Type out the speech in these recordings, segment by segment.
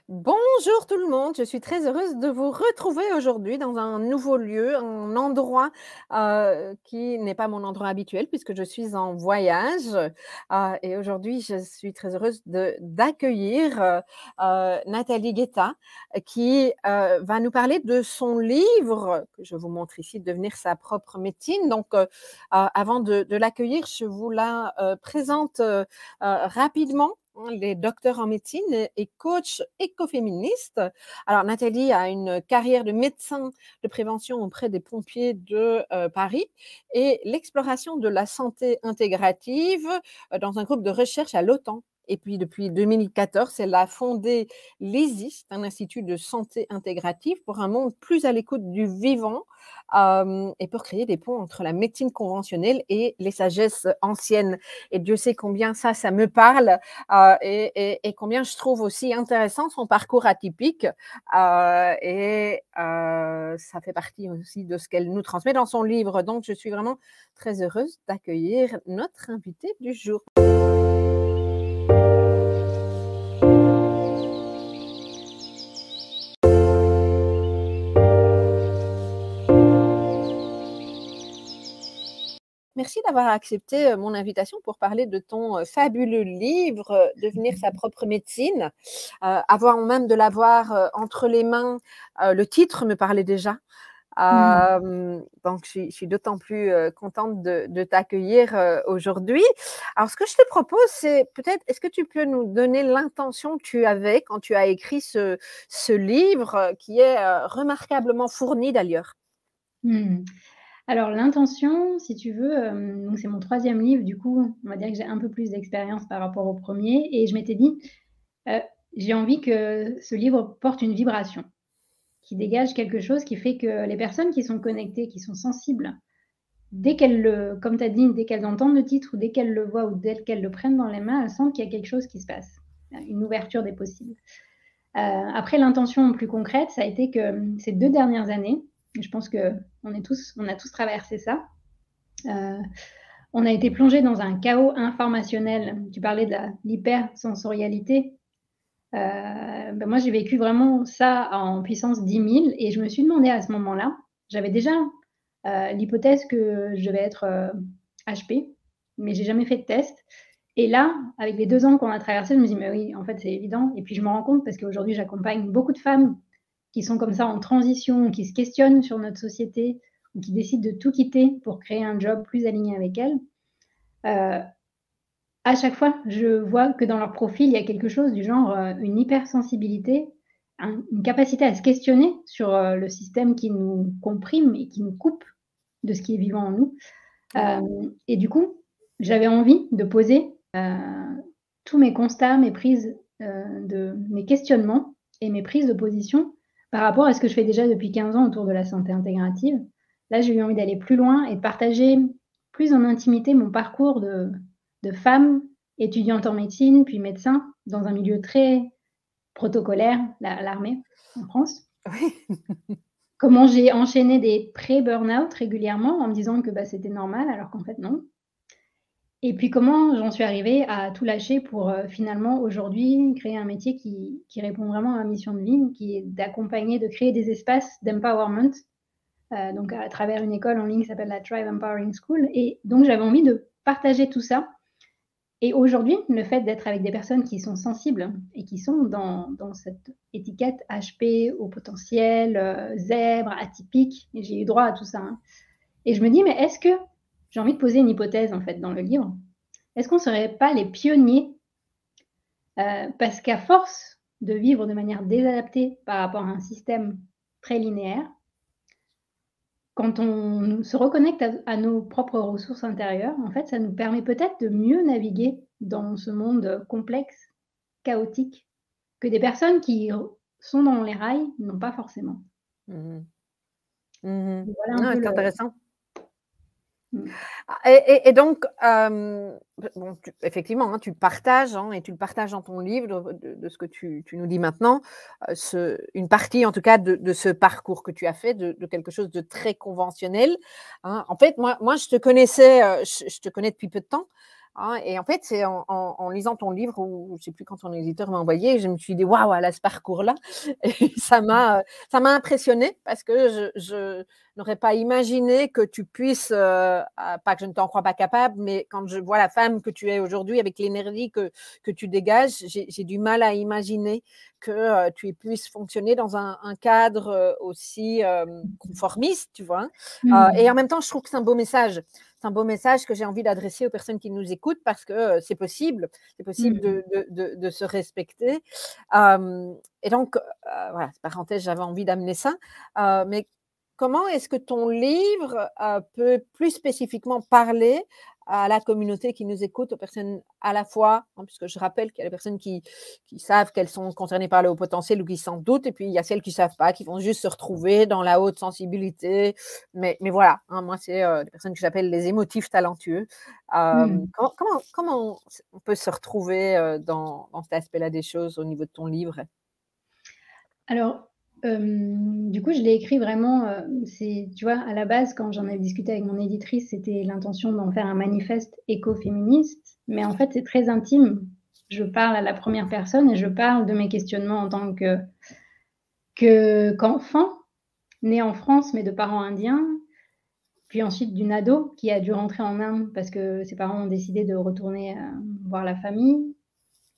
Bonjour tout le monde, je suis très heureuse de vous retrouver aujourd'hui dans un nouveau lieu, un endroit qui n'est pas mon endroit habituel puisque je suis en voyage. Et aujourd'hui, je suis très heureuse d'accueillir Nathalie Guetta qui va nous parler de son livre, que je vous montre ici, Devenir sa propre médecine. Donc, avant de l'accueillir, je vous la présente rapidement. Les docteurs en médecine et coach écoféministe. Alors, Nathalie a une carrière de médecin de prévention auprès des pompiers de Paris et l'exploration de la santé intégrative dans un groupe de recherche à l'OTAN. Et puis, depuis 2014, elle a fondé l'ISIS, un institut de santé intégrative pour un monde plus à l'écoute du vivant et pour créer des ponts entre la médecine conventionnelle et les sagesses anciennes. Et Dieu sait combien ça me parle et combien je trouve aussi intéressant son parcours atypique. Ça fait partie aussi de ce qu'elle nous transmet dans son livre. Donc, je suis vraiment très heureuse d'accueillir notre invitée du jour. Merci d'avoir accepté mon invitation pour parler de ton fabuleux livre, Devenir sa propre médecine. Avant même de l'avoir entre les mains, le titre me parlait déjà. Donc, je suis d'autant plus contente de t'accueillir aujourd'hui. Alors, ce que je te propose, c'est peut-être, est-ce que tu peux nous donner l'intention que tu avais quand tu as écrit ce livre qui est remarquablement fourni d'ailleurs? Mmh. Alors l'intention, si tu veux, donc c'est mon troisième livre, du coup, on va dire que j'ai un peu plus d'expérience par rapport au premier. Et je m'étais dit, heu: «J'ai envie que ce livre porte une vibration, qui dégage quelque chose qui fait que les personnes qui sont connectées, qui sont sensibles, dès qu'elles le comme tu as dit, dès qu'elles entendent le titre ou dès qu'elles le voient ou dès qu'elles le prennent dans les mains, elles sentent qu'il y a quelque chose qui se passe, une ouverture des possibles». Après l'intention plus concrète, ça a été que, ces 2 dernières années, je pense on a tous traversé ça, heu, on a été plongés dans un chaos informationnel. Tu parlais de l'hypersensorialité, moi j'ai vécu vraiment ça en puissance 10 000 et je me suis demandé à ce moment-là, j'avais déjà, l'hypothèse que je devais être, HP, mais j'ai jamais fait de test. Et là, avec les 2 ans qu'on a traversés, je me dis: «Mais oui, en fait, c'est évident». Et puis je me rends compte parce qu'aujourd'hui j'accompagne beaucoup de femmes qui sont comme ça en transition, qui se questionnent sur notre société ou qui décident de tout quitter pour créer un job plus aligné avec elles. Heu, à chaque fois, je vois que dans leur profil, il y a quelque chose du genre, une hypersensibilité, une capacité à se questionner sur, le système qui nous comprime et qui nous coupe de ce qui est vivant en nous. Oui. Et du coup, j'avais envie de poser, tous mes constats, mes questionnements et mes prises de position par rapport à ce que je fais déjà depuis 15 ans autour de la santé intégrative. Là, j'ai eu envie d'aller plus loin et de partager plus en intimité mon parcours de femme étudiante en médecine, puis médecin, dans un milieu très protocolaire, l'armée en France. Oui. Comment j'ai enchaîné des pré-burn-out régulièrement en me disant que, bah, c'était normal alors qu'en fait non. Et puis comment j'en suis arrivée à tout lâcher pour, finalement aujourd'hui créer un métier qui répond vraiment à ma mission de vie, qui est d'accompagner, de créer des espaces d'empowerment, donc à travers une école en ligne qui s'appelle la Tribe Empowering School. Et donc j'avais envie de partager tout ça. Et aujourd'hui, le fait d'être avec des personnes qui sont sensibles et qui sont dans cette étiquette HP, haut potentiel, zèbre, atypique, et j'ai eu droit à tout ça, hein. Et je me dis: «Mais est-ce que» j'ai envie de poser une hypothèse en fait dans le livre. Est-ce qu'on ne serait pas les pionniers, parce qu'à force de vivre de manière désadaptée par rapport à un système très linéaire, quand on se reconnecte à nos propres ressources intérieures, en fait, ça nous permet peut-être de mieux naviguer dans ce monde complexe, chaotique, que des personnes qui sont dans les rails n'ont pas forcément. Mmh. Mmh. Voilà un Ah, peu c'est le intéressant. mmh. Et donc, bon, effectivement, hein, tu partages, hein, et tu le partages dans ton livre de ce que tu nous dis maintenant, une partie en tout cas de ce parcours que tu as fait, de quelque chose de très conventionnel, hein. En fait, moi je te connaissais, je te connais depuis peu de temps, hein, et en fait, c'est en lisant ton livre ou je ne sais plus quand ton éditeur m'a envoyé, je me suis dit: «Waouh, elle a ce parcours-là» et ça m'a impressionnée parce que je n'aurais pas imaginé que tu puisses, pas que je ne t'en crois pas capable, mais quand je vois la femme que tu es aujourd'hui avec l'énergie que tu dégages, j'ai du mal à imaginer que, tu puisses fonctionner dans un cadre, aussi, conformiste, tu vois? Et en Mmh. même temps, je trouve que c'est un beau message. C'est un beau message que j'ai envie d'adresser aux personnes qui nous écoutent parce que, c'est possible Mmh. de se respecter. Et donc, voilà, parenthèse, j'avais envie d'amener ça. Mais comment est-ce que ton livre, peut plus spécifiquement parler à la communauté qui nous écoute, aux personnes à la fois, hein, puisque je rappelle qu'il y a les personnes qui savent qu'elles sont concernées par le haut potentiel ou qui s'en doutent, et puis il y a celles qui ne savent pas, qui vont juste se retrouver dans la haute sensibilité. Mais voilà, hein, moi, c'est des personnes que j'appelle les émotifs talentueux. Mmh. Comment on peut se retrouver dans cet aspect-là des choses au niveau de ton livre? Alors, du coup, je l'ai écrit vraiment, c'est tu vois, à la base, quand j'en avais discuté avec mon éditrice, c'était l'intention d'en faire un manifeste écoféministe, mais en fait, c'est très intime. Je parle à la première personne et je parle de mes questionnements en tant qu'enfant, née en France, mais de parents indiens, puis ensuite d'une ado qui a dû rentrer en Inde parce que ses parents ont décidé de retourner, voir la famille,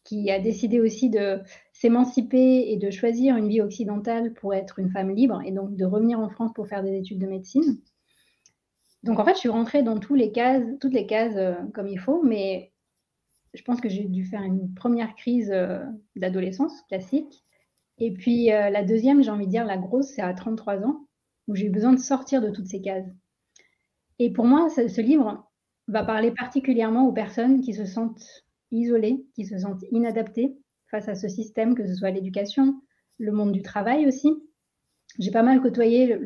qui a décidé aussi de s'émanciper et de choisir une vie occidentale pour être une femme libre et donc de revenir en France pour faire des études de médecine. Donc en fait, je suis rentrée dans toutes les cases, comme il faut, mais je pense que j'ai dû faire une première crise, d'adolescence classique et puis, la deuxième, j'ai envie de dire la grosse, c'est à 33 ans, où j'ai eu besoin de sortir de toutes ces cases et pour moi, ce livre va parler particulièrement aux personnes qui se sentent isolées, qui se sentent inadaptées face à ce système, que ce soit l'éducation, le monde du travail aussi. J'ai pas mal côtoyé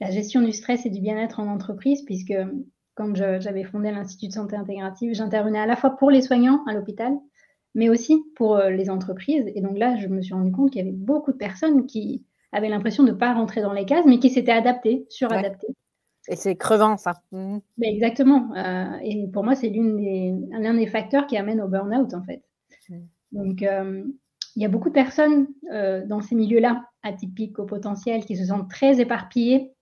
la gestion du stress et du bien-être en entreprise puisque, quand j'avais fondé l'Institut de santé intégrative, j'intervenais à la fois pour les soignants à l'hôpital, mais aussi pour, les entreprises et donc là, je me suis rendu compte qu'il y avait beaucoup de personnes qui avaient l'impression de ne pas rentrer dans les cases, mais qui s'étaient adaptées, Ouais, suradaptées. et c'est crevant ça. Mmh. Beh, exactement, et pour moi, c'est l'un des facteurs qui amène au burn-out, en fait. Mmh. Donc, il y a beaucoup de personnes, dans ces milieux-là, atypiques, au potentiel, qui se sentent très éparpillées,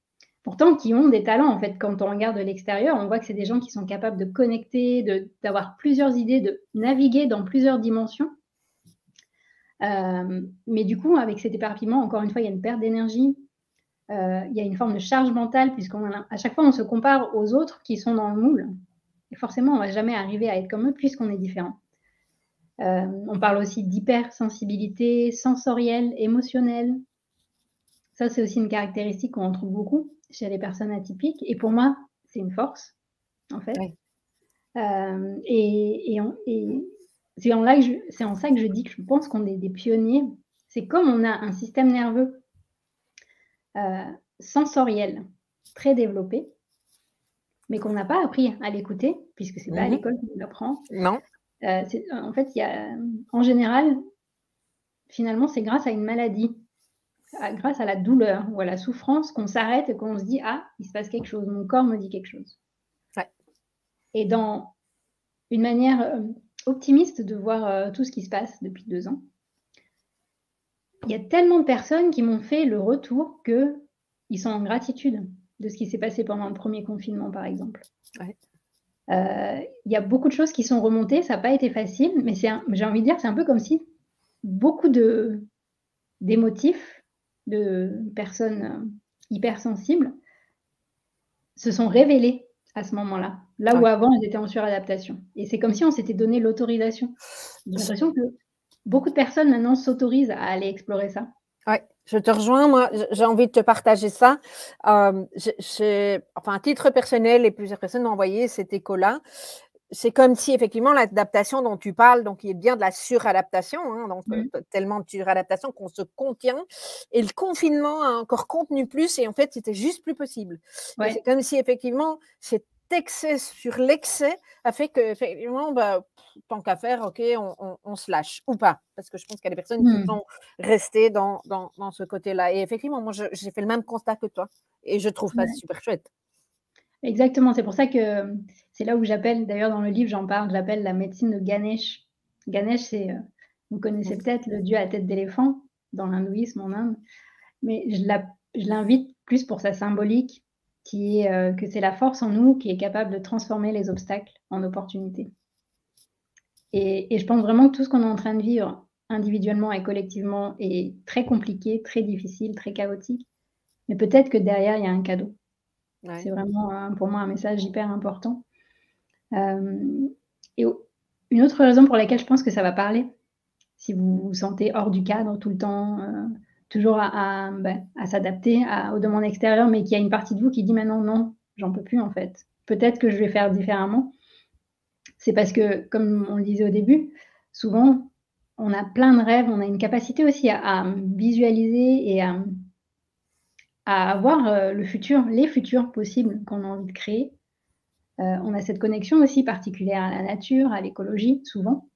pourtant qui ont des talents, en fait. Quand on regarde de l'extérieur, on voit que c'est des gens qui sont capables de connecter, d'avoir plusieurs idées, de naviguer dans plusieurs dimensions. Mais du coup, avec cet éparpillement, encore une fois, il y a une perte d'énergie, il y a une forme de charge mentale puisqu'on a à chaque fois, on se compare aux autres qui sont dans le moule et forcément, on va jamais arriver à être comme eux puisqu'on est différent. On parle aussi d'hypersensibilité sensorielle, émotionnelle. Ça, c'est aussi une caractéristique qu'on retrouve beaucoup chez les personnes atypiques et pour moi, c'est une force, en fait. Oui. Et c'est en ça que je dis que je pense qu'on est des pionniers. C'est comme on a un système nerveux, sensoriel très développé, mais qu'on n'a pas appris à l'écouter, puisque c'est pas à Mmh. l'école qu'on l'apprend. Non. En fait, il y a, en général, finalement, c'est grâce à une maladie, grâce à la douleur ou à la souffrance qu'on s'arrête et qu'on se dit: «Ah, il se passe quelque chose, mon corps me dit quelque chose» Ouais. et dans une manière, optimiste de voir, tout ce qui se passe depuis 2 ans, il y a tellement de personnes qui m'ont fait le retour qu'ils sont en gratitude de ce qui s'est passé pendant le premier confinement, par exemple. Ouais. Il y a beaucoup de choses qui sont remontées, ça n'a pas été facile, mais j'ai envie de dire, c'est un peu comme si beaucoup d'émotifs, de personnes, hypersensibles se sont révélés à ce moment-là. Là où Ouais. avant, elles étaient en suradaptation et c'est comme si on s'était donné l'autorisation. J'ai l'impression que beaucoup de personnes maintenant s'autorisent à aller explorer ça. Ouais, je te rejoins, moi, j'ai envie de te partager ça. Enfin, à titre personnel et plusieurs personnes m'ont envoyé cet écho-là. C'est comme si effectivement l'adaptation dont tu parles, donc il y a bien de la suradaptation, hein, donc Mmh. tellement de suradaptation qu'on se contient et le confinement a encore contenu plus et en fait, c'était juste plus possible et c'est Ouais. comme si effectivement cet excès sur l'excès a fait qu'effectivement, bah, tant qu'à faire, OK, on se lâche ou pas. Parce que je pense qu'il y a des personnes qui Mmh. sont restées dans ce côté-là et effectivement, moi, j'ai fait le même constat que toi et je trouve ça Ouais. super chouette. Exactement, c'est pour ça que c'est là où j'appelle d'ailleurs dans le livre, j'en parle, j'appelle la médecine de Ganesh. Ganesh, c'est, vous connaissez Mmh. peut-être le dieu à tête d'éléphant dans l'hindouisme en Inde, mais je l'invite plus pour sa symbolique qui est, que c'est la force en nous qui est capable de transformer les obstacles en opportunités et je pense vraiment que tout ce qu'on est en train de vivre individuellement et collectivement est très compliqué, très difficile, très chaotique, mais peut-être que derrière, il y a un cadeau. Ouais. C'est vraiment, pour moi un message hyper important. Hem et au une autre raison pour laquelle je pense que ça va parler, si vous vous sentez hors du cadre tout le temps, toujours à s'adapter aux demandes extérieures, mais qu'il y a une partie de vous qui dit: «Maintenant non, j'en peux plus en fait. Peut-être que je vais faire différemment». C'est parce que, comme on le disait au début, souvent on a plein de rêves, on a une capacité aussi visualiser et à avoir, le futur, les futurs possibles qu'on a envie de créer. On a cette connexion aussi particulière à la nature, à l'écologie, souvent.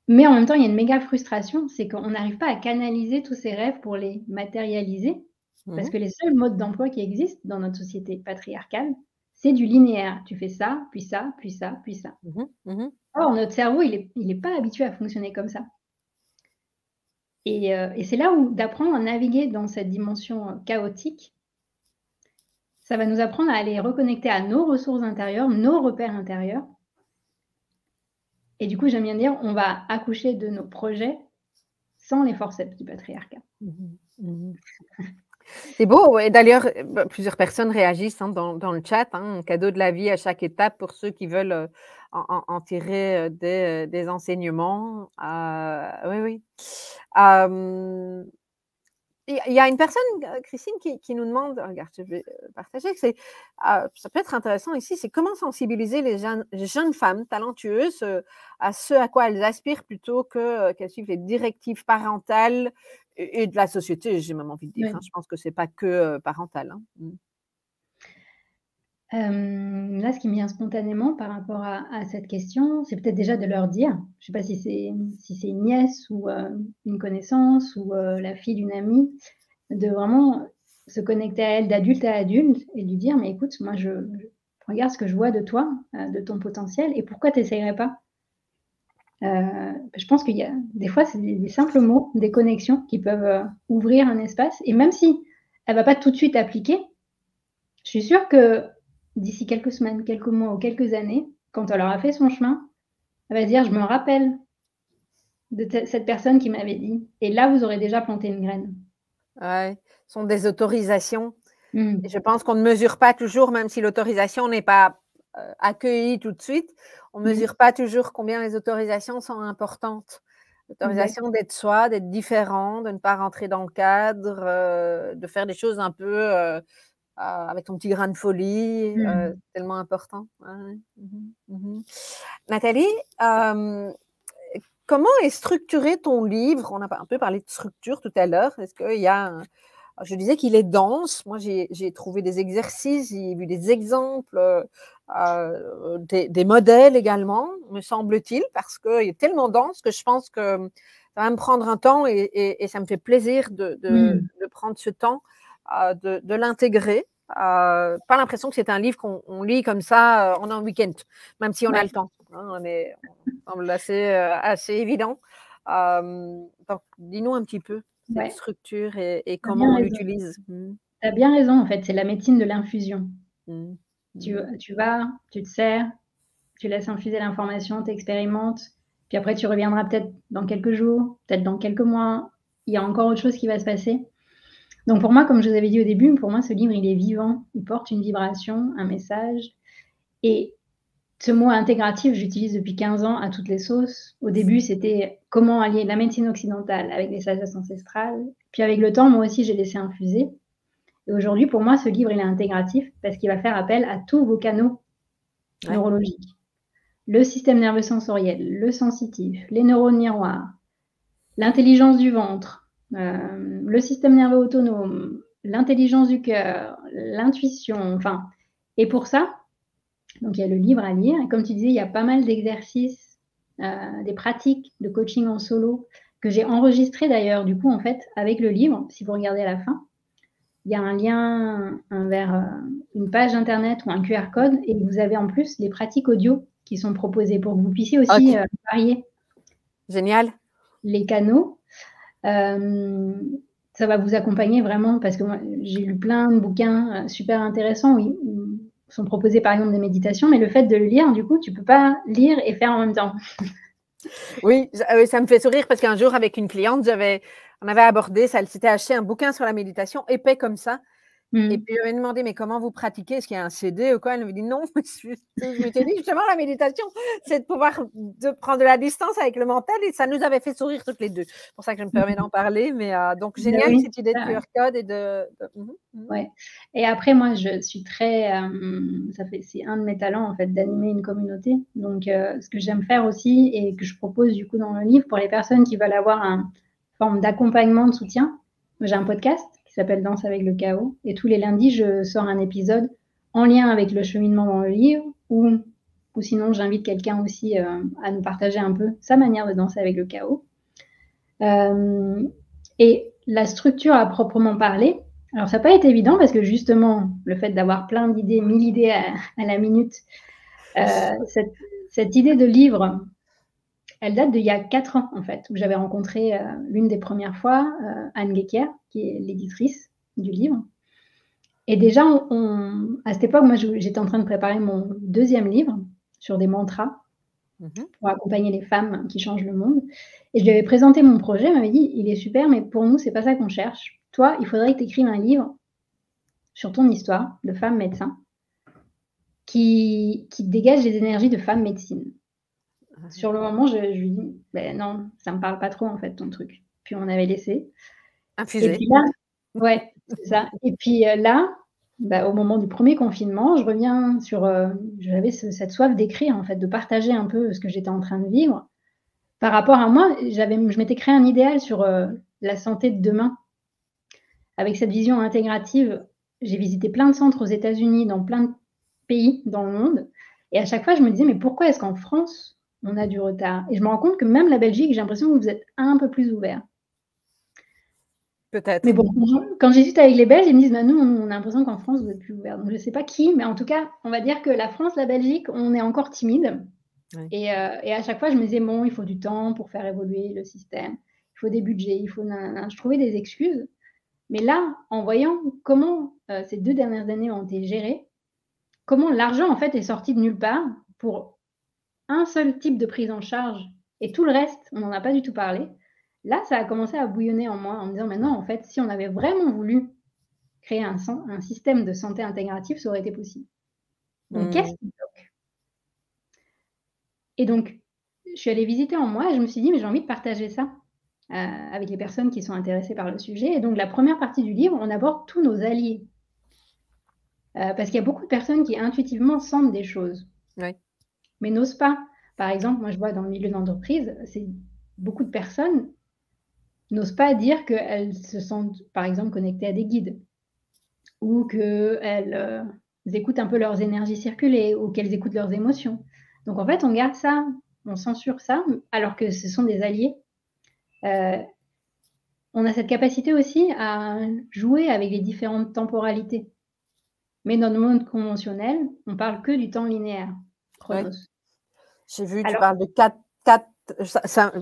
Mais en même temps, il y a une méga frustration, c'est qu'on n'arrive pas à canaliser tous ces rêves pour les matérialiser, Mmh parce mh. que les seuls modes d'emploi qui existent dans notre société patriarcale, c'est du linéaire. Tu fais ça, puis ça, puis ça, puis ça. Mmh mh. Mmh. Or, notre cerveau, il est pas habitué à fonctionner comme ça et c'est là où d'apprendre à naviguer dans cette dimension, chaotique, ça va nous apprendre à aller reconnecter à nos ressources intérieures, nos repères intérieurs et du coup, j'aime bien dire, on va accoucher de nos projets sans les forceps du patriarcat. Mmh. Mmh. C'est beau, ouais. D'ailleurs, bah, plusieurs personnes réagissent, hein, dans le chat, hein, un cadeau de la vie à chaque étape pour ceux qui veulent, en tirer, des enseignements. Oui, oui. Hem il y a une personne, Christine, qui nous demande, regarde, je vais, partager, que c'est, ça peut être intéressant ici, c'est comment sensibiliser les jeunes femmes talentueuses, à ce à quoi elles aspirent plutôt que, qu'elles suivent les directives parentales et de la société, j'ai même envie de dire, hein. Ouais. Je pense que c'est pas que, parental, hein. Mmh. Là, ce qui me vient spontanément par rapport à cette question, c'est peut-être déjà de leur dire, je sais pas si c'est une nièce ou, une connaissance ou, la fille d'une amie, de vraiment se connecter à elle d'adulte à adulte et lui dire: «Mais écoute, moi je regarde ce que je vois de toi, de ton potentiel et pourquoi tu essayerais pas?» Je pense qu'il y a des fois, c'est des simples mots, des connexions qui peuvent, ouvrir un espace et même si elle va pas tout de suite appliquer, je suis sûre que d'ici quelques semaines, quelques mois ou quelques années, quand elle aura fait son chemin, elle va se dire: «Je me rappelle de cette personne qui m'avait dit» et là, vous aurez déjà planté une graine. Ouais, ce sont des autorisations et Mmh. je pense qu'on ne mesure pas toujours, même si l'autorisation n'est pas, accueillie tout de suite, on ne Mmh. mesure pas toujours combien les autorisations sont importantes. Exact. L'autorisation d'être soi, d'être différent, de ne pas rentrer dans le cadre, de faire des choses un peu, avec ton petit grain de folie, Mmh. tellement important. Ouais, ouais. Mmh mh. Mmh. Nathalie, hem, comment est structuré ton livre? On a un peu parlé de structure tout à l'heure. Est-ce qu'il y a un Je disais qu'il est dense. Moi, j'ai trouvé des exercices, j'ai vu des exemples, des modèles également, me semble-t-il, parce qu'il est tellement dense que je pense que, ça va me prendre un temps et ça me fait plaisir de de Mmh. de prendre ce temps, de l'intégrer. Pas l'impression que c'est un livre qu'on lit comme ça, en un week-end, même si on a Ouais, le temps, hein, on semble assez évident. Donc dis-nous un petit peu cette ouais, structure et tu as comment bien on raison. l'utilise? Mmh. Tu as bien raison, en fait, c'est la médecine de l'infusion. Mmh. Tu Mmh. tu vas, tu te sers, tu laisses infuser l'information, tu expérimentes, puis après tu reviendras peut-être dans quelques jours, peut-être dans quelques mois. Il y a encore autre chose qui va se passer. Donc pour moi, comme je vous avais dit au début, pour moi, ce livre, il est vivant. Il porte une vibration, un message et ce mot intégratif, j'utilise depuis 15 ans à toutes les sauces. Au début, c'était comment allier la médecine occidentale avec les sagesses ancestrales. Puis avec le temps, moi aussi, j'ai laissé infuser. Et aujourd'hui, pour moi, ce livre, il est intégratif parce qu'il va faire appel à tous vos canaux Ouais. neurologiques. Le système nerveux sensoriel, le sensitif, les neurones miroirs, l'intelligence du ventre, le système nerveux autonome, l'intelligence du cœur, l'intuition, enfin et pour ça, donc il y a le livre à lire et comme tu disais, il y a pas mal d'exercices, des pratiques de coaching en solo que j'ai enregistrées d'ailleurs du coup, en fait, avec le livre, si vous regardez à la fin. il y a un lien vers une page internet ou un QR code et vous avez en plus les pratiques audio qui sont proposées pour que vous puissiez aussi OK, varier génial. les canaux. Euh, Ça va vous accompagner vraiment parce que moi, j'ai lu plein de bouquins super intéressants où sont proposés par exemple des méditations, mais le fait de le lire, du coup, tu peux pas lire et faire en même temps. Oui, ça me fait sourire parce qu'un jour avec une cliente, on avait abordé ça, elle s'était acheté un bouquin sur la méditation épais comme ça et Mmh. puis je lui ai demandé: «Mais comment vous pratiquez? Est-ce qu'il y a un CD ou quoi?» Elle m'avait dit: «Non, mais je m'étais dit justement la méditation, c'est de prendre de la distance avec le mental» et ça nous avait fait sourire toutes les 2. C'est pour ça que je me permets Mmh. d'en parler, mais donc Bah génial oui, cette idée de ça, ouais. QR code et de Ouais, et après moi je suis très, ça fait c'est un de mes talents en fait d'animer une communauté. Donc ce que j'aime faire aussi et que je propose du coup dans le livre pour les personnes qui veulent avoir un forme d'accompagnement, de soutien, j'ai un podcast qui s'appelle Danse avec le chaos et tous les lundis je sors un épisode en lien avec le cheminement dans le livre ou sinon j'invite quelqu'un aussi, à nous partager un peu sa manière de danser avec le chaos. Hem Et la structure à proprement parler, alors ça n'a pas été évident parce que justement, le fait d'avoir plein d'idées, 1000 idées à la minute, cette idée de livre, elle date d'il y a 4 ans, en fait, où j'avais rencontré, l'une des premières fois, Anne Guéquière, qui est l'éditrice du livre et déjà on à cette époque, moi j'étais en train de préparer mon deuxième livre sur des mantras mmh. pour accompagner les femmes qui changent le monde. Et je lui avais présenté mon projet, elle m'avait dit: «Il est super, mais pour nous, c'est pas ça qu'on cherche. Toi, il faudrait que tu écrives un livre sur ton histoire de femme médecin qui dégage les énergies de femme médecine». Sur le moment, je lui dis: «Beh non, ça me parle pas trop en fait ton truc». Puis on avait laissé et Infusé. puis là ouais, c'est ça et puis, là, bah, au moment du premier confinement, je reviens sur, j'avais cette soif d'écrire en fait, de partager un peu ce que j'étais en train de vivre. Par rapport à moi, je m'étais créé un idéal sur, la santé de demain. Avec cette vision intégrative, j'ai visité plein de centres aux États-Unis, dans plein de pays dans le monde et à chaque fois, je me disais: «Mais pourquoi est-ce qu'en France, on a du retard?» Et je me rends compte que même la Belgique, j'ai l'impression que vous êtes un peu plus ouverts. Mais Peut-être. bon, quand je discute avec les Belges, ils me disent: «Bah, nous, on a l'impression qu'en France, vous êtes plus ouverts». Donc je sais pas qui, mais en tout cas, on va dire que la France, la Belgique, on est encore timide. Oui. Et à chaque fois, je me disais: «Bon, il faut du temps pour faire évoluer le système, il faut des budgets, il faut nin Je trouvais des excuses. Mais là, en voyant comment, ces 2 dernières années ont été gérées, comment l'argent, en fait, est sorti de nulle part pour un seul type de prise en charge et tout le reste, on n'en a pas du tout parlé. Là, ça a commencé à bouillonner en moi en me disant: «Mais non, en fait, si on avait vraiment voulu créer un système de santé intégratif, ça aurait été possible». Donc qu'est-ce Mmh. qui bloque? Et donc, je suis allée visiter en moi et je me suis dit: «Mais j'ai envie de partager ça, avec les personnes qui sont intéressées par le sujet». Et donc la première partie du livre, on aborde tous nos alliés, parce qu'il y a beaucoup de personnes qui intuitivement sentent des choses, Oui. mais n'osent pas. Par exemple, moi je vois dans le milieu d'entreprise, c'est beaucoup de personnes n'osent pas dire qu'elles se sentent, par exemple, connectées à des guides ou qu'elles, écoutent un peu leurs énergies circuler ou qu'elles écoutent leurs émotions. Donc en fait, on garde ça, on censure ça, alors que ce sont des alliés. Heu, on a cette capacité aussi à jouer avec les différentes temporalités. Mais dans le monde conventionnel, on parle que du temps linéaire, Oui. chronos. J'ai vu, tu Alors parles de 4 ça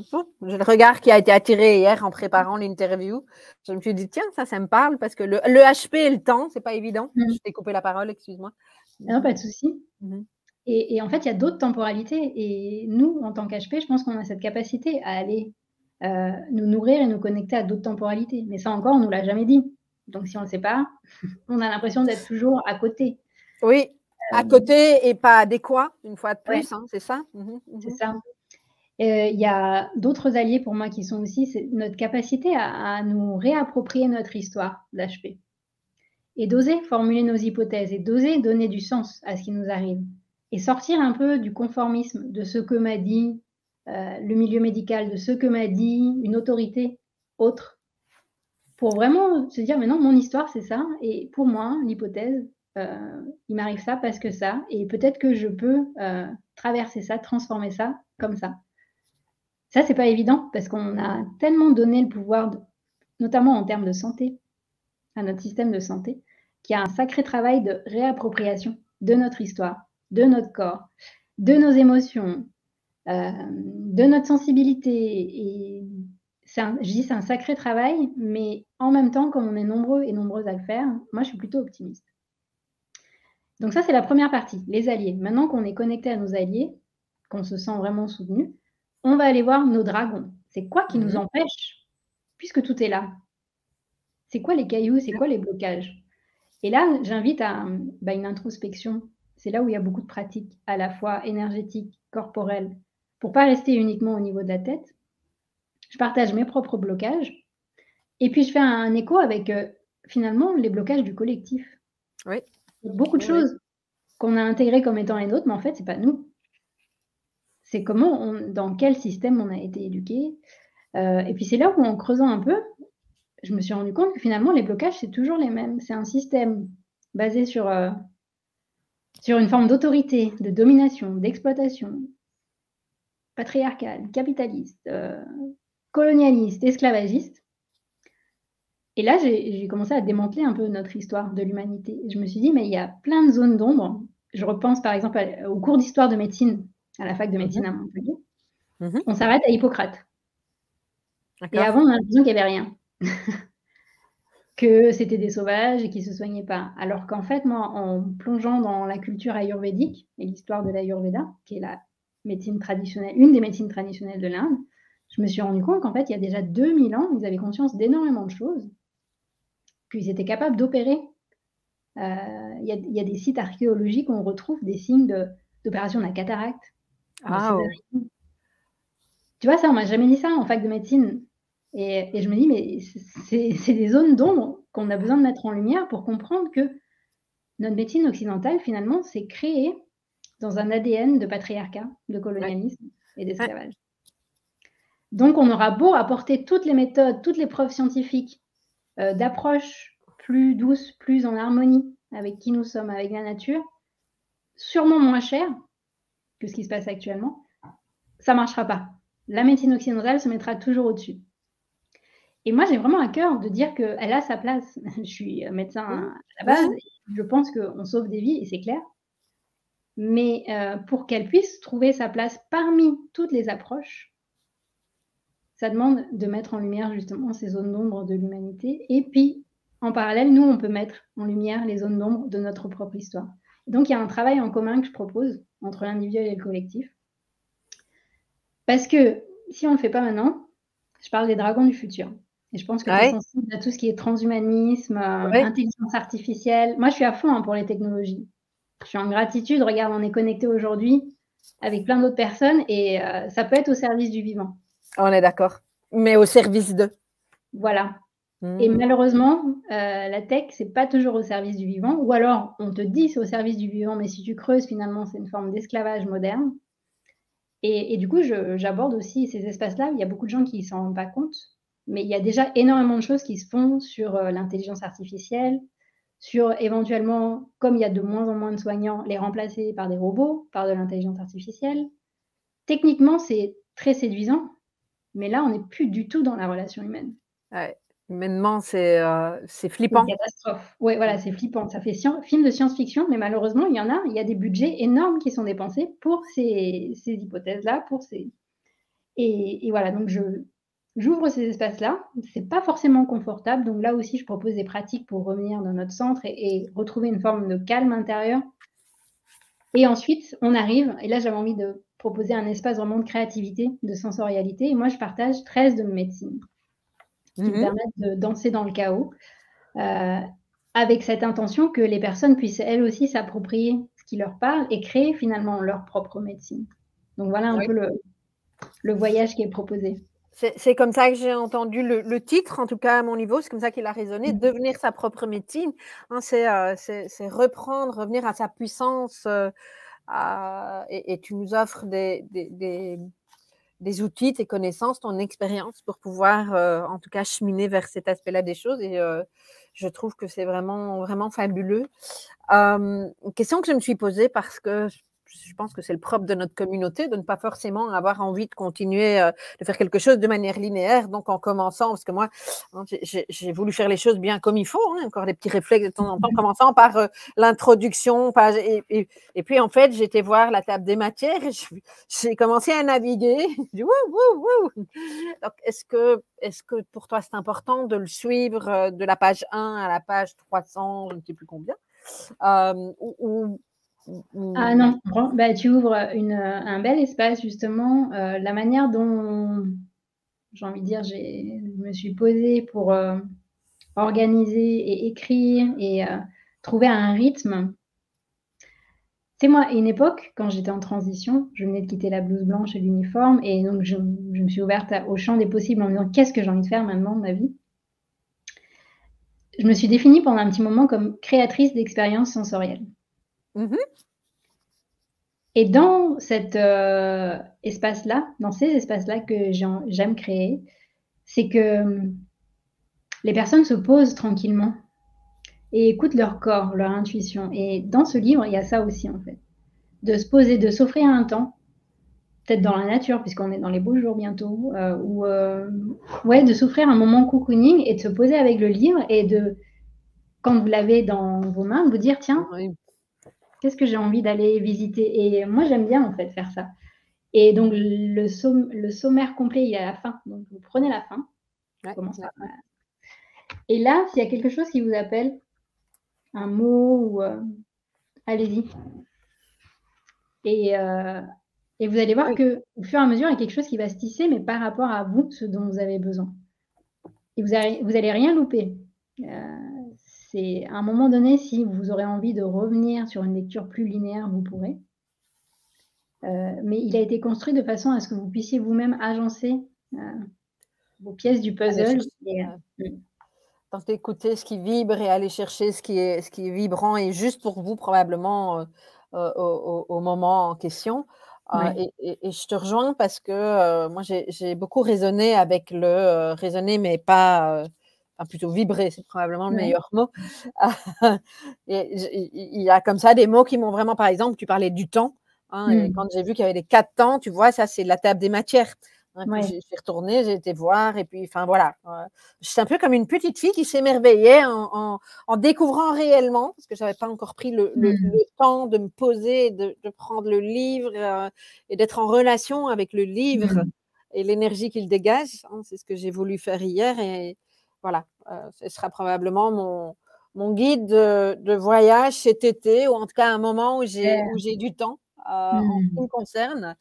j'ai le regard qui a été attiré hier en préparant l'interview. Je me suis dit: «Tiens, ça me parle» parce que le HP et le temps, c'est pas évident. mmh, Je t'ai coupé la parole, excuse-moi. ah non, Mmh pas de souci. mh. Mmh. Et en fait, il y a d'autres temporalités et nous, en tant qu'HP, je pense qu'on a cette capacité à aller, nous nourrir et nous connecter à d'autres temporalités. Mais ça encore, on nous l'a jamais dit. Donc si on le sait pas, on a l'impression d'être toujours à côté. Oui, à Hem, côté et pas adéquat, une fois de ouais, plus, hein, c'est ça? Mmh mh, c'est mmh. ça. Il y a d'autres alliés pour moi qui sont aussi, c'est notre capacité à nous réapproprier notre histoire d'HP et d'oser formuler nos hypothèses et d'oser donner du sens à ce qui nous arrive et sortir un peu du conformisme de ce que m'a dit, le milieu médical, de ce que m'a dit une autorité autre, pour vraiment se dire: «Mais non, mon histoire, c'est ça et pour moi, l'hypothèse, il m'arrive ça parce que ça et peut-être que je peux, traverser ça, transformer ça comme ça». Ça, c'est pas évident parce qu'on a tellement donné le pouvoir de notamment en termes de santé, à notre système de santé, qui a un sacré travail de réappropriation de notre histoire, de notre corps, de nos émotions, de notre sensibilité. Et je dis c'est un sacré travail, mais en même temps, comme on est nombreux et nombreuses à le faire, moi je suis plutôt optimiste. Donc ça, c'est la première partie, les alliés. Maintenant qu'on est connecté à nos alliés, qu'on se sent vraiment soutenu, on va aller voir nos dragons. C'est quoi qui nous empêche, puisque tout est là? C'est quoi les cailloux? C'est quoi les blocages? Et là, j'invite à une introspection. C'est là où il y a beaucoup de pratiques, à la fois énergétiques, corporelles, pour pas rester uniquement au niveau de la tête. Je partage mes propres blocages et puis je fais un écho avec, finalement, les blocages du collectif. Oui, Il y a beaucoup de oui, oui. choses qu'on a intégrées comme étant les nôtres, mais en fait, c'est pas nous. C'est dans quel système on a été éduqué. Et puis c'est là où, en creusant un peu, je me suis rendu compte que finalement, les blocages, c'est toujours les mêmes. C'est un système basé sur une forme d'autorité, de domination, d'exploitation, patriarcale, capitaliste, colonialiste, esclavagiste. Et là, j'ai commencé à démanteler un peu notre histoire de l'humanité. Je me suis dit, mais il y a plein de zones d'ombre. Je repense par exemple au cours d'histoire de médecine, à la fac de médecine à Montpellier. On s'arrête à Hippocrate. Et avant, on a l'impression qu'il n'y avait rien. Que c'était des sauvages et qui ne se soignaient pas. Alors qu'en fait, moi, en plongeant dans la culture ayurvédique et l'histoire de l'Ayurveda, qui est la médecine traditionnelle, une des médecines traditionnelles de l'Inde, je me suis rendu compte qu'en fait, il y a déjà 2000 ans, ils avaient conscience d'énormément de choses, qu'ils étaient capables d'opérer. Il y a des sites archéologiques où on retrouve des signes d'opération de la cataracte, de césarienne. Tu vois, ça, on m'a jamais dit ça en fac de médecine. Et je me dis, mais c'est des zones d'ombre qu'on a besoin de mettre en lumière pour comprendre que notre médecine occidentale, finalement, s'est créée dans un ADN de patriarcat, de colonialisme et d'esclavage. Donc, on aura beau apporter toutes les méthodes, toutes les preuves scientifiques d'approche plus douce, plus en harmonie avec qui nous sommes, avec la nature, sûrement moins cher que ce qui se passe actuellement, ça ne marchera pas. La médecine occidentale se mettra toujours au-dessus. Et moi, j'ai vraiment à cœur de dire qu'elle a sa place. Je suis médecin à la base, et je pense qu'on sauve des vies, et c'est clair. Mais pour qu'elle puisse trouver sa place parmi toutes les approches, ça demande de mettre en lumière justement ces zones d'ombre de l'humanité. Et puis, en parallèle, nous, on peut mettre en lumière les zones d'ombre de notre propre histoire. Donc, il y a un travail en commun que je propose entre l'individuel et le collectif. Parce que si on ne le fait pas maintenant, je parle des dragons du futur. Et je pense que tu es sensible à tout ce qui est transhumanisme, intelligence artificielle. Moi, je suis à fond pour les technologies. Je suis en gratitude. Regarde, on est connecté aujourd'hui avec plein d'autres personnes et ça peut être au service du vivant. On est d'accord. Mais au service d'eux. Voilà. Et malheureusement, la tech, c'est pas toujours au service du vivant. Ou alors, on te dit c'est au service du vivant, mais si tu creuses, finalement, c'est une forme d'esclavage moderne. Et du coup, j'aborde aussi ces espaces-là. Il y a beaucoup de gens qui ne s'en rendent pas compte. Mais il y a déjà énormément de choses qui se font sur l'intelligence artificielle, sur éventuellement, comme il y a de moins en moins de soignants, les remplacer par des robots, par de l'intelligence artificielle. Techniquement, c'est très séduisant, mais là, on n'est plus du tout dans la relation humaine. Ouais. Humainement, c'est flippant. C'est une catastrophe. Oui, voilà, c'est flippant. Ça fait film de science-fiction, mais malheureusement, il y a des budgets énormes qui sont dépensés pour ces hypothèses-là, Et voilà, donc j'ouvre ces espaces-là. C'est pas forcément confortable, donc là aussi, je propose des pratiques pour revenir dans notre centre et retrouver une forme de calme intérieur. Et ensuite, on arrive, et là, j'avais envie de proposer un espace vraiment de créativité, de sensorialité. Et moi, je partage 13 de médecine qui me permettent de danser dans le chaos, avec cette intention que les personnes puissent elles aussi s'approprier ce qui leur parle et créer finalement leur propre médecine. Donc voilà un peu le voyage qui est proposé. C'est comme ça que j'ai entendu le titre, en tout cas à mon niveau, c'est comme ça qu'il a résonné, devenir sa propre médecine. Hein, c'est reprendre, revenir à sa puissance, et tu nous offres des outils, tes connaissances, ton expérience pour pouvoir, en tout cas, cheminer vers cet aspect-là des choses. Et je trouve que c'est vraiment, vraiment fabuleux. Une question que je me suis posée parce que je pense que c'est le propre de notre communauté de ne pas forcément avoir envie de continuer, de faire quelque chose de manière linéaire. Donc en commençant, parce que moi, hein, j'ai voulu faire les choses bien comme il faut, hein, encore des petits réflexes de temps en temps, commençant par l'introduction, et puis en fait, j'étais voir la table des matières et j'ai commencé à naviguer. J'ai dit, wouh, wouh, wouh. Donc, est-ce que pour toi, c'est important de le suivre de la page 1 à la page 300, je ne sais plus combien, Ah ou non, bah, tu ouvres un bel espace justement, la manière dont, j'ai envie de dire, je me suis posée pour, organiser et écrire et trouver un rythme. Tu sais, moi, à une époque, quand j'étais en transition, je venais de quitter la blouse blanche et l'uniforme et donc je me suis ouverte au champ des possibles en me disant: «Qu'est-ce que j'ai envie de faire maintenant de ma vie?» Je me suis définie pendant un petit moment comme créatrice d'expériences sensorielles Mmh. et dans cet espace-là, dans ces espaces-là que j'aime créer, c'est que, les personnes se posent tranquillement et écoutent leur corps, leur intuition et dans ce livre, il y a ça aussi, en fait. De se poser, de s'offrir un temps, peut-être dans la nature puisqu'on est dans les beaux jours bientôt, ou ouais, de s'offrir un moment cocooning et de se poser avec le livre et de quand vous l'avez dans vos mains, de vous dire: «Tiens, Oui. qu'est-ce que j'ai envie d'aller visiter?» Et moi, j'aime bien, en fait, faire ça et donc le sommaire complet, il est à la fin, donc vous prenez la fin, on Ouais, commence ouais, par ouais. et là, s'il y a quelque chose qui vous appelle, un mot ou allez-y et et vous allez voir Oui. qu'au fur et à mesure, il y a quelque chose qui va se tisser, mais par rapport à vous, ce dont vous avez besoin et vous allez rien louper. Heu, c'est à un moment donné, si vous aurez envie de revenir sur une lecture plus linéaire, vous pourrez, mais il a été construit de façon à ce que vous puissiez vous-même agencer, heu, vos pièces du Aller puzzle chercher, et heu, mmh, donc d'écouter ce qui vibre et aller chercher ce qui est vibrant et juste pour vous probablement, au moment en question. ouais, Et je te rejoins parce que, moi j'ai beaucoup raisonné avec raisonner mais pas, enfin plutôt vibrer, c'est probablement le ouais. meilleur mot. Et il y a comme ça des mots qui m'ont vraiment, par exemple, tu parlais du temps, hein, et Mmh. quand j'ai vu qu'il y avait les 4 temps, tu vois, ça c'est la table des matières, hein, puis Ouais, j'ai retourné, j'ai été voir et puis enfin voilà, j'étais un peu comme une petite fille qui s'émerveillait en découvrant réellement, parce que j'avais pas encore pris le mmh, temps de me poser, de prendre le livre, et d'être en relation avec le livre mmh. et l'énergie qu'il dégage, hein. C'est ce que j'ai voulu faire hier et voilà, ce sera probablement mon guide de voyage cet été ou en tout cas un moment où j'ai Super. où j'ai du temps, en ce qui Mmh. me concerne.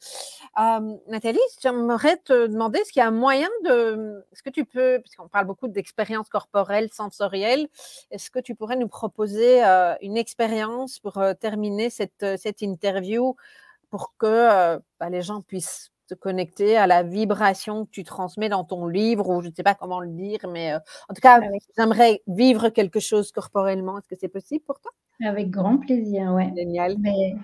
Nathalie, j'aimerais te demander, est-ce qu'il y a un moyen est-ce que tu peux, puisqu'on parle beaucoup d'expériences corporelles, sensorielles, est-ce que tu pourrais nous proposer, une expérience pour, terminer cette interview pour que, bah, les gens puissent se connecter à la vibration que tu transmets dans ton livre ou je ne sais pas comment le dire, mais, en tout cas, Avec j'aimerais vivre quelque chose corporellement. Est-ce que c'est possible pour toi? avec grand plaisir, ouais. Génial. Mais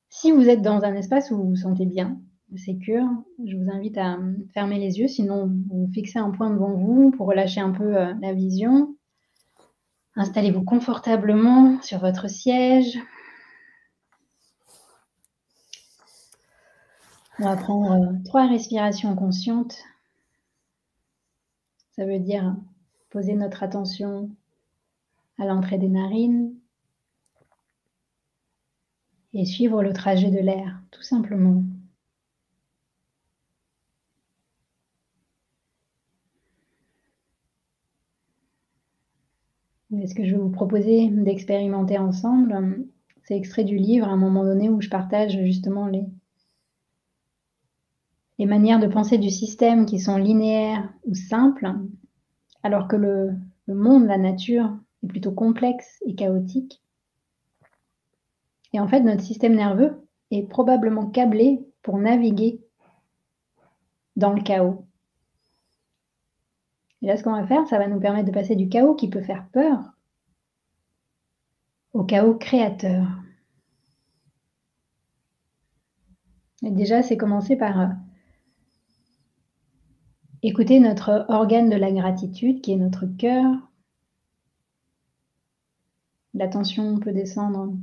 si vous êtes dans un espace où vous vous sentez bien, sécure, je vous invite à, fermer les yeux, sinon vous fixez un point devant vous pour relâcher un peu, la vision. Installez-vous confortablement sur votre siège. On va prendre, 3 respirations conscientes. Ça veut dire poser notre attention à l'entrée des narines et suivre le trajet de l'air, tout simplement. Et ce que je vais vous proposer d'expérimenter ensemble, c'est extrait du livre à un moment donné où je partage justement les manières de penser du système qui sont linéaires ou simples, alors que le monde, la nature est plutôt complexe et chaotique. Et en fait, notre système nerveux est probablement câblé pour naviguer dans le chaos. Et là, ce qu'on va faire, ça va nous permettre de passer du chaos qui peut faire peur au chaos créateur. Et déjà, c'est commencer par écouter notre organe de la gratitude qui est notre cœur. La tension peut descendre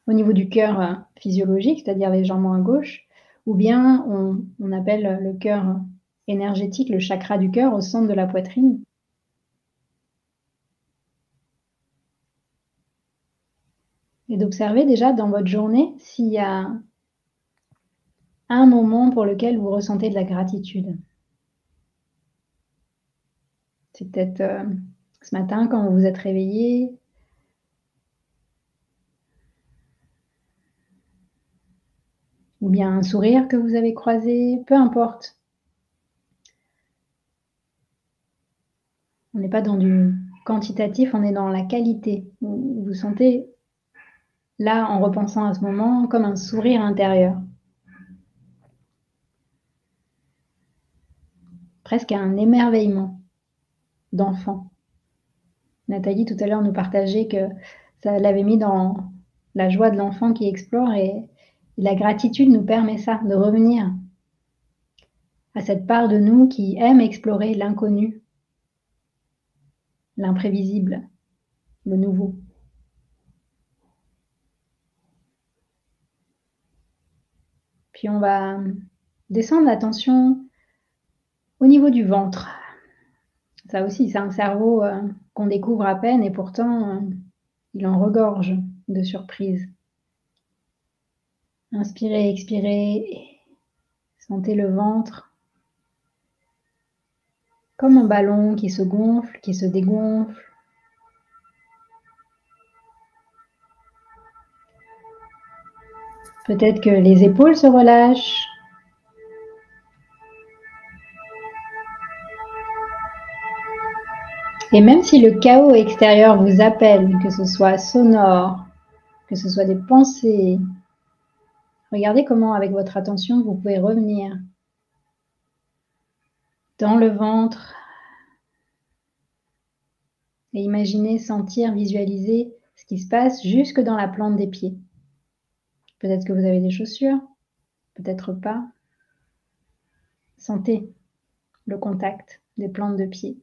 au niveau du cœur physiologique, c'est-à-dire légèrement à gauche, ou bien on appelle le cœur énergétique, le chakra du cœur au centre de la poitrine. Et d'observer déjà dans votre journée s'il y a un moment pour lequel vous ressentez de la gratitude. C'est peut-être ce matin quand vous vous êtes réveillé, ou bien un sourire que vous avez croisé, peu importe. On n'est pas dans du quantitatif, on est dans la qualité. Vous vous sentez là, en repensant à ce moment, comme un sourire intérieur. Presque un émerveillement d'enfant. Nathalie, tout à l'heure, nous partageait que ça l'avait mis dans la joie de l'enfant qui explore, et la gratitude nous permet ça, de revenir à cette part de nous qui aime explorer l'inconnu, l'imprévisible, le nouveau. Puis on va descendre l'attention au niveau du ventre. Ça aussi, c'est un cerveau qu'on découvre à peine, et pourtant il en regorge de surprises. Inspirez, expirez, sentez le ventre comme un ballon qui se gonfle, qui se dégonfle. Peut-être que les épaules se relâchent. Et même si le chaos extérieur vous appelle, que ce soit sonore, que ce soit des pensées, regardez comment, avec votre attention, vous pouvez revenir dans le ventre et imaginer, sentir, visualiser ce qui se passe jusque dans la plante des pieds. Peut-être que vous avez des chaussures, peut-être pas. Sentez le contact des plantes de pied.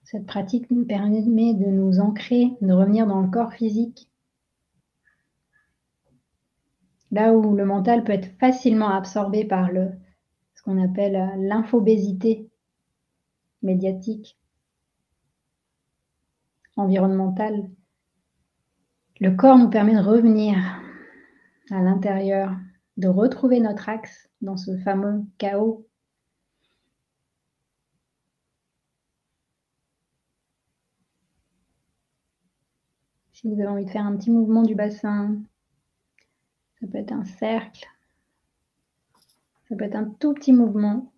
Cette pratique nous permet de nous ancrer, de revenir dans le corps physique. Là où le mental peut être facilement absorbé par ce qu'on appelle l'infobésité médiatique, environnementale, le corps nous permet de revenir à l'intérieur, de retrouver notre axe dans ce fameux chaos. Si vous avez envie de faire un petit mouvement du bassin, ça peut être un cercle, ça peut être un tout petit mouvement.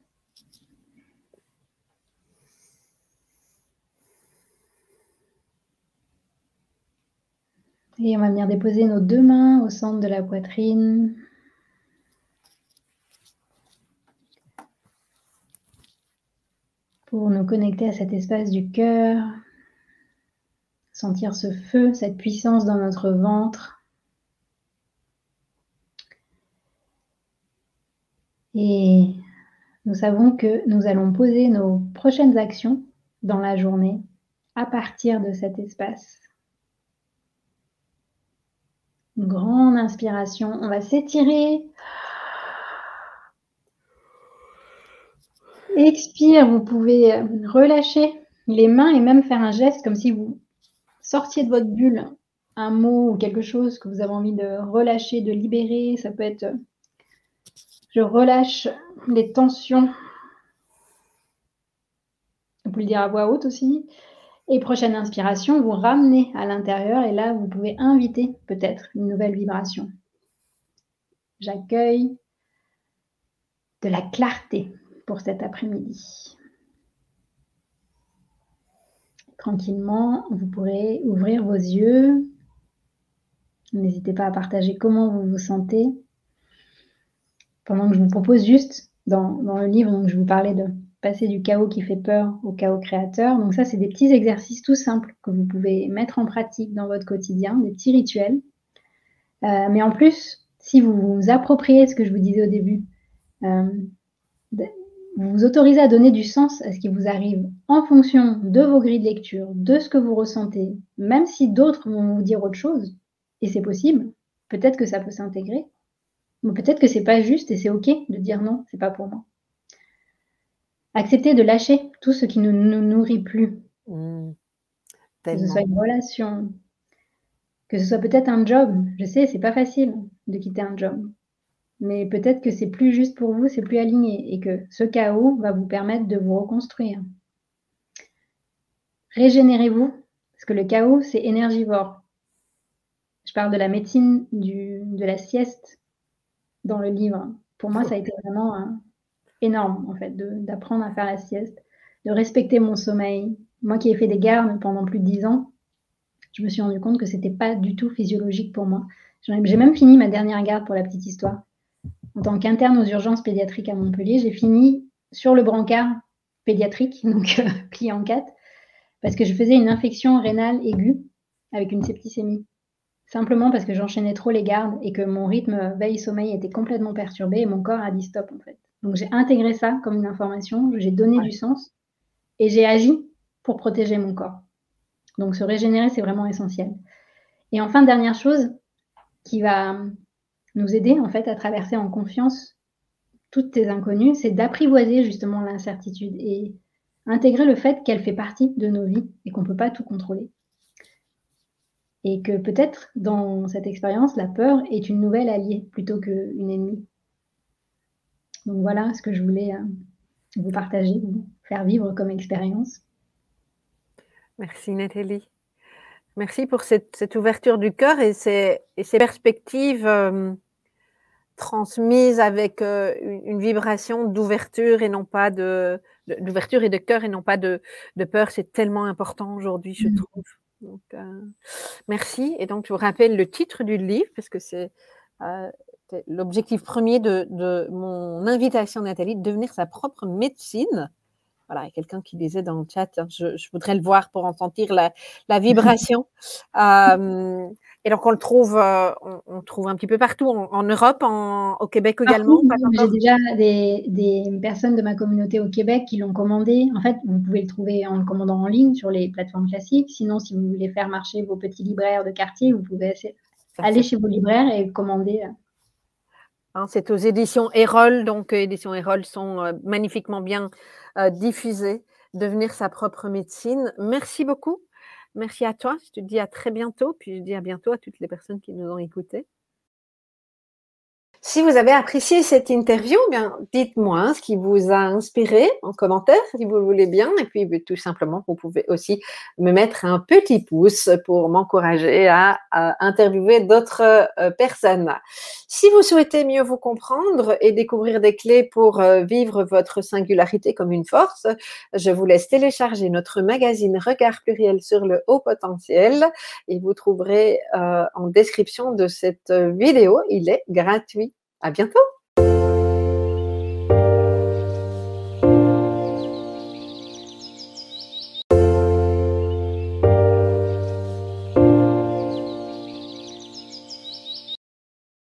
Et on va venir déposer nos deux mains au centre de la poitrine. Pour nous connecter à cet espace du cœur, sentir ce feu, cette puissance dans notre ventre. Et nous savons que nous allons poser nos prochaines actions dans la journée à partir de cet espace. Une grande inspiration, on va s'étirer. Expire, vous pouvez relâcher les mains et même faire un geste comme si vous sortiez de votre bulle un mot ou quelque chose que vous avez envie de relâcher, de libérer. Ça peut être je relâche les tensions. Vous pouvez le dire à voix haute aussi. Et prochaine inspiration, vous ramenez à l'intérieur et là, vous pouvez inviter peut-être une nouvelle vibration. J'accueille de la clarté pour cet après-midi. Tranquillement, vous pourrez ouvrir vos yeux. N'hésitez pas à partager comment vous vous sentez. Pendant que je vous propose juste, dans le livre, donc je vous parlais de passer du chaos qui fait peur au chaos créateur. Donc ça, c'est des petits exercices tout simples que vous pouvez mettre en pratique dans votre quotidien, des petits rituels. Mais en plus, si vous vous appropriez ce que je vous disais au début, vous vous autorisez à donner du sens à ce qui vous arrive en fonction de vos grilles de lecture, de ce que vous ressentez, même si d'autres vont vous dire autre chose, et c'est possible, peut-être que ça peut s'intégrer, mais peut-être que c'est pas juste et c'est OK de dire non, c'est pas pour moi. Accepter de lâcher tout ce qui ne nous nourrit plus, Mmh, que ce soit tellement. une relation, que ce soit peut-être un job. Je sais, c'est pas facile de quitter un job, mais peut-être que c'est plus juste pour vous, c'est plus aligné et que ce chaos va vous permettre de vous reconstruire. Régénérez-vous, parce que le chaos, c'est énergivore. Je parle de la médecine de la sieste dans le livre. Pour moi, ça a été vraiment énorme, en fait, d'apprendre à faire la sieste, de respecter mon sommeil. Moi qui ai fait des gardes pendant plus de 10 ans, je me suis rendu compte que c'était pas du tout physiologique pour moi. J'ai même fini ma dernière garde pour la petite histoire. En tant qu'interne aux urgences pédiatriques à Montpellier, j'ai fini sur le brancard pédiatrique, donc plié en 4, parce que je faisais une infection rénale aiguë avec une septicémie. Simplement parce que j'enchaînais trop les gardes et que mon rythme veille-sommeil était complètement perturbé et mon corps a dit stop en fait. Donc j'ai intégré ça comme une information, j'ai donné du sens et j'ai agi pour protéger mon corps. Donc se régénérer, c'est vraiment essentiel. Et enfin, dernière chose qui va nous aider en fait à traverser en confiance toutes tes inconnues, c'est d'apprivoiser justement l'incertitude et intégrer le fait qu'elle fait partie de nos vies et qu'on ne peut pas tout contrôler. Et que peut-être dans cette expérience, la peur est une nouvelle alliée plutôt qu'une ennemie. Donc voilà ce que je voulais vous partager, vous faire vivre comme expérience. Merci Nathalie. Merci pour cette ouverture du cœur et ces perspectives, transmises avec, une vibration d'ouverture et non pas d'ouverture et de cœur et non pas de peur. C'est tellement important aujourd'hui, je Mmh. trouve. Donc, merci et donc je vous rappelle le titre du livre parce que heu, c'est l'objectif premier de mon invitation Nathalie, devenir sa propre médecine. Voilà, il y a quelqu'un qui disait dans le chat, hein, je voudrais le voir pour en sentir la vibration. Et donc on le trouve, on trouve un petit peu partout en Europe, au Québec également, Partout, pas oui, j'ai encore? déjà des personnes de ma communauté au Québec qui l'ont commandé. En fait, vous pouvez le trouver en le commandant en ligne sur les plateformes classiques. Sinon, si vous voulez faire marcher vos petits libraires de quartier, vous pouvez Ça aller c'est chez vos libraires et commander. hein, c'est aux éditions Erol, donc éditions Erol sont, magnifiquement bien, diffusées. Devenir sa propre médecine. Merci beaucoup. Merci à toi. Je te dis à très bientôt, puis je dis à bientôt à toutes les personnes qui nous ont écoutés. Si vous avez apprécié cette interview, bien, dites-moi ce qui vous a inspiré en commentaire, si vous le voulez bien. Et puis, tout simplement, vous pouvez aussi me mettre un petit pouce pour m'encourager à interviewer d'autres personnes. Si vous souhaitez mieux vous comprendre et découvrir des clés pour vivre votre singularité comme une force, je vous laisse télécharger notre magazine Regard pluriel sur le haut potentiel et vous trouverez en description de cette vidéo, il est gratuit. À bientôt!